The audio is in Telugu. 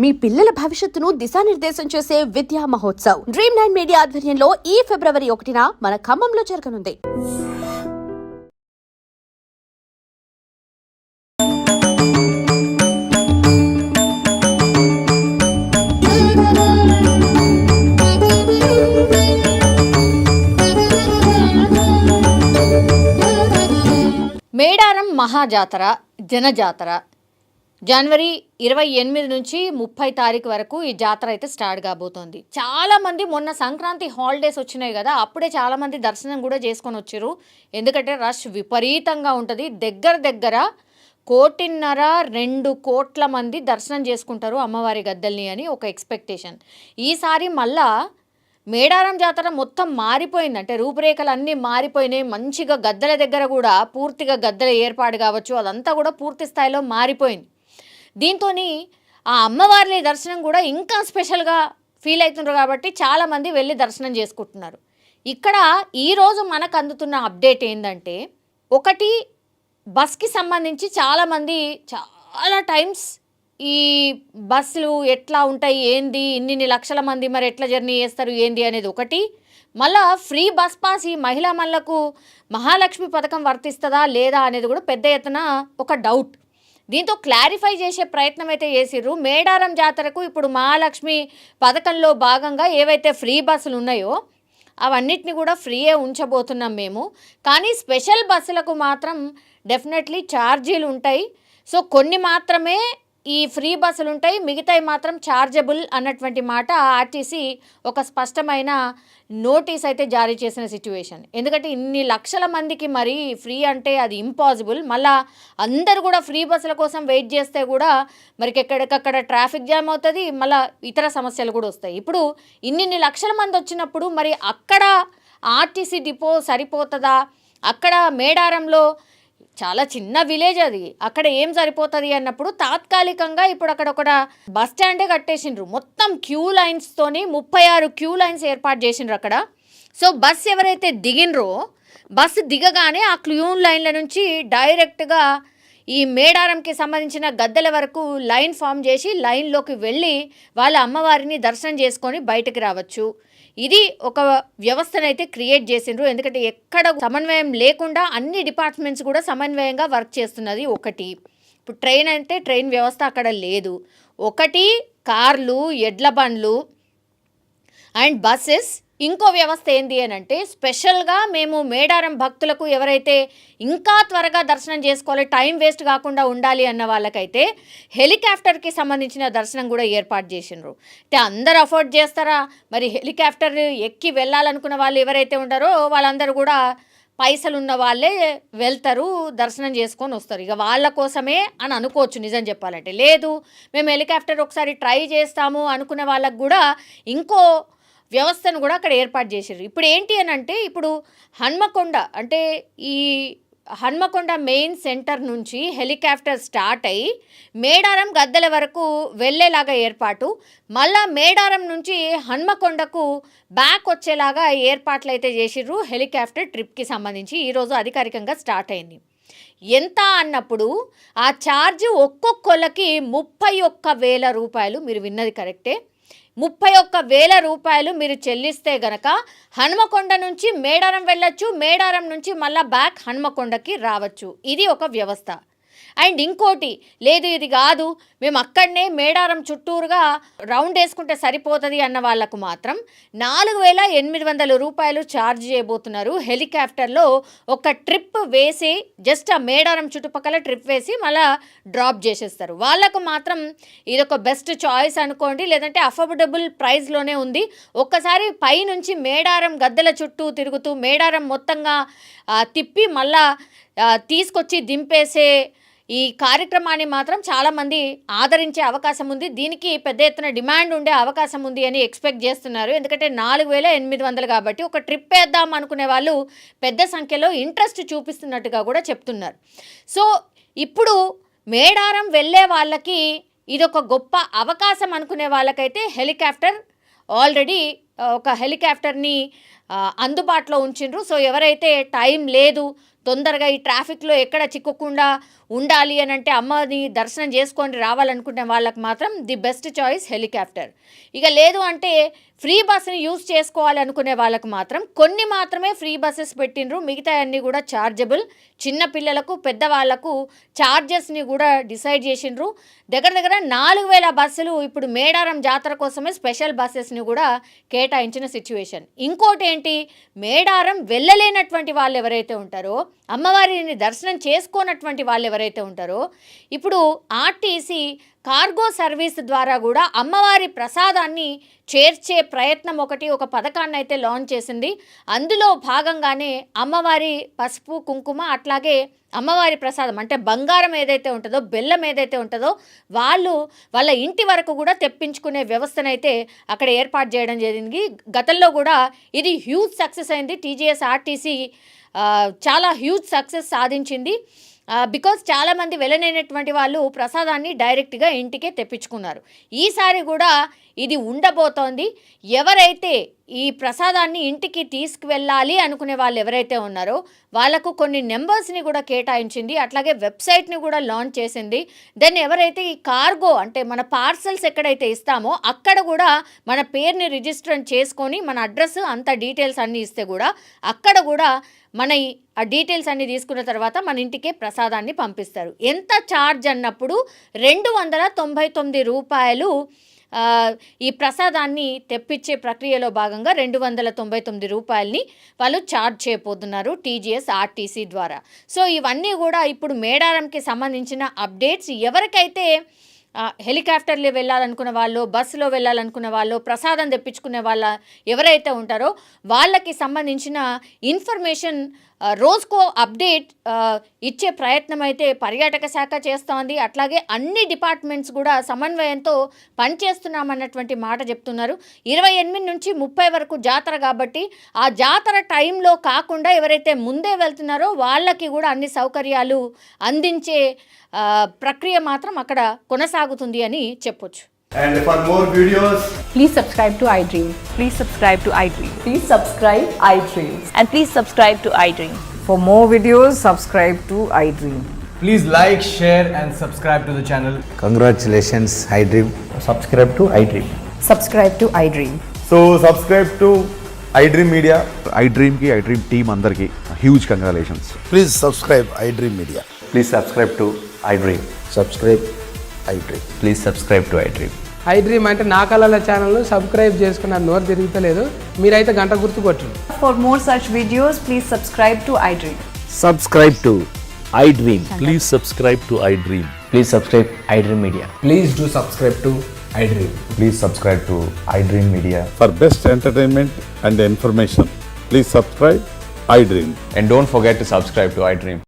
మీ పిల్లల భవిష్యత్తును దిశానిర్దేశం చేసే విద్యా మహోత్సవ్ Dream9 మీడియా ఆధ్వర్యంలో ఈ ఫిబ్రవరి 1న మన ఖమ్మంలో జరగనుంది. మేడారం మహాజాతర జనజాతర జనవరి 28 నుంచి 30 తారీఖు వరకు ఈ జాతర అయితే స్టార్ట్ కాబోతోంది. చాలామంది మొన్న సంక్రాంతి హాలిడేస్ వచ్చినాయి కదా, అప్పుడే చాలామంది దర్శనం కూడా చేసుకొని వచ్చారు. ఎందుకంటే రష్ విపరీతంగా ఉంటుంది. దగ్గర 1.5-2 కోట్ల మంది దర్శనం చేసుకుంటారు అమ్మవారి గద్దెల్ని అని ఒక ఎక్స్పెక్టేషన్. ఈసారి మళ్ళా మేడారం జాతర మొత్తం మారిపోయింది. అంటే రూపురేఖలు అన్నీ మారిపోయినాయి. మంచిగా గద్దెల దగ్గర కూడా పూర్తిగా గద్దెల ఏర్పాటు కావచ్చు, అదంతా కూడా పూర్తి స్థాయిలో మారిపోయింది. దీంతో ఆ అమ్మవారి దర్శనం కూడా ఇంకా స్పెషల్గా ఫీల్ అవుతున్నారు కాబట్టి చాలామంది వెళ్ళి దర్శనం చేసుకుంటున్నారు. ఇక్కడ ఈరోజు మనకు అందుతున్న అప్డేట్ ఏంటంటే, ఒకటి బస్కి సంబంధించి చాలామంది చాలా టైమ్స్ ఈ బస్సులు ఎట్లా ఉంటాయి, ఏంది, ఇన్ని లక్షల మంది మరి ఎట్లా జర్నీ చేస్తారు ఏంది అనేది ఒకటి. మళ్ళా ఫ్రీ బస్ పాస్ ఈ మహిళా మహిళలకు మహాలక్ష్మి పథకం వర్తిస్తుందా లేదా అనేది కూడా పెద్ద ఎత్తున ఒక డౌట్. దీంతో క్లారిఫై చేసే ప్రయత్నం అయితే చేసిర్రు. మేడారం జాతరకు ఇప్పుడు మహాలక్ష్మి పథకంలో భాగంగా ఏవైతే ఫ్రీ బస్సులు ఉన్నాయో అవన్నిటిని కూడా ఫ్రీయే ఉంచబోతున్నాం మేము. కానీ స్పెషల్ బస్సులకు మాత్రం డెఫినెట్లీ ఛార్జీలు ఉంటాయి. సో కొన్ని మాత్రమే ఈ ఫ్రీ బస్సులు ఉంటాయి, మిగతాయి మాత్రం ఛార్జబుల్ అన్నటువంటి మాట ఆర్టీసీ ఒక స్పష్టమైన నోటీస్ అయితే జారీ చేసిన సిచ్యువేషన్. ఎందుకంటే ఇన్ని లక్షల మందికి మరి ఫ్రీ అంటే అది ఇంపాసిబుల్. మళ్ళా అందరు కూడా ఫ్రీ బస్సుల కోసం వెయిట్ చేస్తే కూడా మరి ఎక్కడికక్కడ ట్రాఫిక్ జామ్ అవుతుంది, మళ్ళీ ఇతర సమస్యలు కూడా వస్తాయి. ఇప్పుడు ఇన్ని లక్షల మంది వచ్చినప్పుడు మరి అక్కడ ఆర్టీసీ డిపో సరిపోతుందా? అక్కడ మేడారంలో చాలా చిన్న విలేజ్ అది, అక్కడ ఏం సరిపోతుంది అన్నప్పుడు తాత్కాలికంగా ఇప్పుడు అక్కడ ఒక బస్ స్టాండే కట్టేసిండ్రు. మొత్తం క్యూ లైన్స్తోని 36 క్యూ లైన్స్ ఏర్పాటు చేసిండ్రు అక్కడ. సో బస్ ఎవరైతే దిగినరో బస్సు దిగగానే ఆ క్యూ లైన్ల నుంచి డైరెక్ట్గా ఈ మేడారంకి సంబంధించిన గద్దెల వరకు లైన్ ఫామ్ చేసి లైన్లోకి వెళ్ళి వాళ్ళ అమ్మవారిని దర్శనం చేసుకొని బయటకు రావచ్చు. ఇది ఒక వ్యవస్థనైతే క్రియేట్ చేసిండ్రు. ఎందుకంటే ఎక్కడ సమన్వయం లేకుండా అన్ని డిపార్ట్మెంట్స్ కూడా సమన్వయంగా వర్క్ చేస్తున్నది. ఒకటి ఇప్పుడు ట్రైన్ అంటే ట్రైన్ వ్యవస్థ అక్కడ లేదు. ఒకటి కార్లు, ఎడ్ల బండ్లు అండ్ బస్సెస్. ఇంకో వ్యవస్థ ఏంటి అని అంటే స్పెషల్గా మేము మేడారం భక్తులకు ఎవరైతే ఇంకా త్వరగా దర్శనం చేసుకోవాలి, టైం వేస్ట్ కాకుండా ఉండాలి అన్న వాళ్ళకైతే హెలికాప్టర్కి సంబంధించిన దర్శనం కూడా ఏర్పాటు చేసినారు. అంటే అందరు అఫోర్డ్ చేస్తారా? మరి హెలికాప్టర్ ఎక్కి వెళ్ళాలనుకున్న వాళ్ళు ఎవరైతే ఉంటారో వాళ్ళందరూ కూడా పైసలు ఉన్న వాళ్ళే వెళ్తారు, దర్శనం చేసుకొని వస్తారు. ఇక వాళ్ళ కోసమే అని అనుకోవచ్చు నిజం చెప్పాలంటే. లేదు మేము హెలికాప్టర్ ఒకసారి ట్రై చేస్తాము అనుకునే వాళ్ళకు కూడా ఇంకో వ్యవస్థను కూడా అక్కడ ఏర్పాటు చేశారు. ఇప్పుడు ఏంటి అని అంటే, ఇప్పుడు హన్మకొండ అంటే ఈ హన్మకొండ మెయిన్ సెంటర్ నుంచి హెలికాప్టర్ స్టార్ట్ అయ్యి మేడారం గద్దెల వరకు వెళ్ళేలాగా ఏర్పాటు, మళ్ళా మేడారం నుంచి హన్మకొండకు బ్యాక్ వచ్చేలాగా ఏర్పాట్లు అయితే చేసిర్రు. హెలికాప్టర్ ట్రిప్కి సంబంధించి ఈరోజు అధికారికంగా స్టార్ట్ అయింది. ఎంత అన్నప్పుడు ఆ ఛార్జ్ ఒక్కొక్కళ్ళకి 31,000 రూపాయలు. మీరు విన్నది కరెక్టే, 31,000 రూపాయలు మీరు చెల్లిస్తే గనక హన్మకొండ నుంచి మేడారం వెళ్ళొచ్చు, మేడారం నుంచి మళ్ళీ బ్యాక్ హన్మకొండకి రావచ్చు. ఇది ఒక వ్యవస్థ. అండ్ ఇంకోటి లేదు ఇది కాదు మేము అక్కడనే మేడారం చుట్టూరుగా రౌండ్ వేసుకుంటే సరిపోతుంది అన్న వాళ్ళకు మాత్రం 4,800 రూపాయలు ఛార్జ్ చేయబోతున్నారు. హెలికాప్టర్లో ఒక ట్రిప్ వేసి జస్ట్ ఆ మేడారం చుట్టుపక్కల ట్రిప్ వేసి మళ్ళీ డ్రాప్ చేసేస్తారు. వాళ్ళకు మాత్రం ఇదొక బెస్ట్ చాయిస్ అనుకోండి, లేదంటే అఫోర్డబుల్ ప్రైస్లోనే ఉంది. ఒక్కసారి పైనుంచి మేడారం గద్దెల చుట్టూ తిరుగుతూ మేడారం మొత్తంగా తిప్పి మళ్ళా తీసుకొచ్చి దింపేసే ఈ కార్యక్రమాన్ని మాత్రం చాలామంది ఆదరించే అవకాశం ఉంది. దీనికి పెద్ద ఎత్తున డిమాండ్ ఉండే అవకాశం ఉంది అని ఎక్స్పెక్ట్ చేస్తున్నారు. ఎందుకంటే 4,800 కాబట్టి ఒక ట్రిప్ వేద్దాం అనుకునే వాళ్ళు పెద్ద సంఖ్యలో ఇంట్రెస్ట్ చూపిస్తున్నట్టుగా కూడా చెప్తున్నారు. సో ఇప్పుడు మేడారం వెళ్ళే వాళ్ళకి ఇదొక గొప్ప అవకాశం అనుకునే వాళ్ళకైతే హెలికాప్టర్ ఆల్రెడీ ఒక హెలికాప్టర్ని అందుబాటులో ఉంచిండ్రు. సో ఎవరైతే టైం లేదు, తొందరగా ఈ ట్రాఫిక్లో ఎక్కడ చిక్కకుండా ఉండాలి అని అంటే అమ్మని దర్శనం చేసుకొని రావాలనుకునే వాళ్ళకి మాత్రం ది బెస్ట్ చాయిస్ హెలికాప్టర్. ఇక లేదు అంటే ఫ్రీ బస్సుని యూజ్ చేసుకోవాలనుకునే వాళ్ళకు మాత్రం కొన్ని మాత్రమే ఫ్రీ బస్సెస్ పెట్టిండ్రు, మిగతా అన్నీ కూడా ఛార్జబుల్. చిన్న పిల్లలకు పెద్దవాళ్లకు ఛార్జెస్ని కూడా డిసైడ్ చేసిండ్రు. దగ్గర 4000 బస్సులు ఇప్పుడు మేడారం జాతర కోసమే స్పెషల్ బస్సెస్ని కూడా కేటాయించిన సిచ్యువేషన్. ఇంకోటి ఏంటి, మేడారం వెళ్ళలేనటువంటి వాళ్ళు ఎవరైతే ఉంటారో, అమ్మవారిని దర్శనం చేసుకోనటువంటి వాళ్ళు ఎవరైతే ఉంటారో, ఇప్పుడు ఆర్టీసీ కార్గో సర్వీస్ ద్వారా కూడా అమ్మవారి ప్రసాదాన్ని చేర్చే ప్రయత్నం ఒక పథకాన్ని అయితే లాంచ్ చేసింది. అందులో భాగంగానే అమ్మవారి పసుపు కుంకుమ అట్లాగే అమ్మవారి ప్రసాదం అంటే బంగారం ఏదైతే ఉంటుందో, బెల్లం ఏదైతే ఉంటుందో వాళ్ళ ఇంటి వరకు కూడా తెప్పించుకునే వ్యవస్థనైతే అక్కడ ఏర్పాటు చేయడం జరిగింది. గతంలో కూడా ఇది హ్యూజ్ సక్సెస్ అయింది. టీజీఎస్ ఆర్టీసీ చాలా హ్యూజ్ సక్సెస్ సాధించింది. బికాజ్ చాలామంది వెళ్ళలేనటువంటి వాళ్ళు ప్రసాదాన్ని డైరెక్ట్గా ఇంటికే తెప్పించుకున్నారు. ఈసారి కూడా ఇది ఉండబోతోంది. ఎవరైతే ఈ ప్రసాదాన్ని ఇంటికి తీసుకువెళ్ళాలి అనుకునే వాళ్ళు ఎవరైతే ఉన్నారో వాళ్ళకు కొన్ని నెంబర్స్ని కూడా కేటాయించింది. అట్లాగే వెబ్సైట్ని కూడా లాంచ్ చేసింది. దెన్ ఎవరైతే ఈ కార్గో అంటే మన పార్సల్స్ ఎక్కడైతే ఇస్తామో అక్కడ కూడా మన పేరుని రిజిస్టర్ చేసుకొని మన అడ్రస్ అంత డీటెయిల్స్ అన్నీ ఇస్తే కూడా అక్కడ కూడా మన ఆ డీటెయిల్స్ అన్నీ తీసుకున్న తర్వాత మన ఇంటికే ప్రసాదాన్ని పంపిస్తారు. ఎంత ఛార్జ్ అన్నప్పుడు 299 రూపాయలు ఈ ప్రసాదాన్ని తెప్పించే ప్రక్రియలో భాగంగా 299 రూపాయలని వాళ్ళు ఛార్జ్ చేయబోతున్నారు టీజీఎస్ ఆర్టీసీ ద్వారా. సో ఇవన్నీ కూడా ఇప్పుడు మేడారంకి సంబంధించిన అప్డేట్స్. ఎవరికైతే హెలికాప్టర్లో వెళ్ళాలనుకున్న వాళ్ళు, బస్సులో వెళ్ళాలనుకున్న వాళ్ళు, ప్రసాదం తెప్పించుకునే వాళ్ళ ఎవరైతే ఉంటారో వాళ్ళకి సంబంధించిన ఇన్ఫర్మేషన్ రోజుకో అప్డేట్ ఇచ్చే ప్రయత్నం అయితే పర్యాటక శాఖ చేస్తోంది. అట్లాగే అన్ని డిపార్ట్మెంట్స్ కూడా సమన్వయంతో పనిచేస్తున్నామన్నటువంటి మాట చెప్తున్నారు. 28 నుంచి 30 వరకు జాతర కాబట్టి ఆ జాతర టైంలో కాకుండా ఎవరైతే ముందే వెళ్తున్నారో వాళ్ళకి కూడా అన్ని సౌకర్యాలు అందించే ప్రక్రియ మాత్రం అక్కడ కొనసాగుతుంది అని చెప్పొచ్చు. And for more videos, Please subscribe to iDream. Please subscribe to iDream. Please subscribe iDream. And please subscribe to iDream. For more videos, subscribe to iDream. please like, share and subscribe to the channel. Congratulations, iDream. Subscribe to iDream. Subscribe to iDream. So subscribe to iDream Media. iDream team andarki huge congratulations. Please subscribe iDream Media. Please subscribe to iDream. Subscribe iDream. Please subscribe to iDream. iDream అంటే నా కళల ఛానల్ను సబ్స్క్రైబ్ చేసుకున్న నోరు తిరుగుతలేదు, మీరైతే గంట గుర్తు కొట్టండి. For more such videos, please subscribe to iDream. Subscribe to iDream. Please subscribe to iDream. Please subscribe iDream Media. Please do subscribe to iDream. Please subscribe to iDream Media. For best entertainment and information, please subscribe iDream. And don't forget to subscribe to iDream.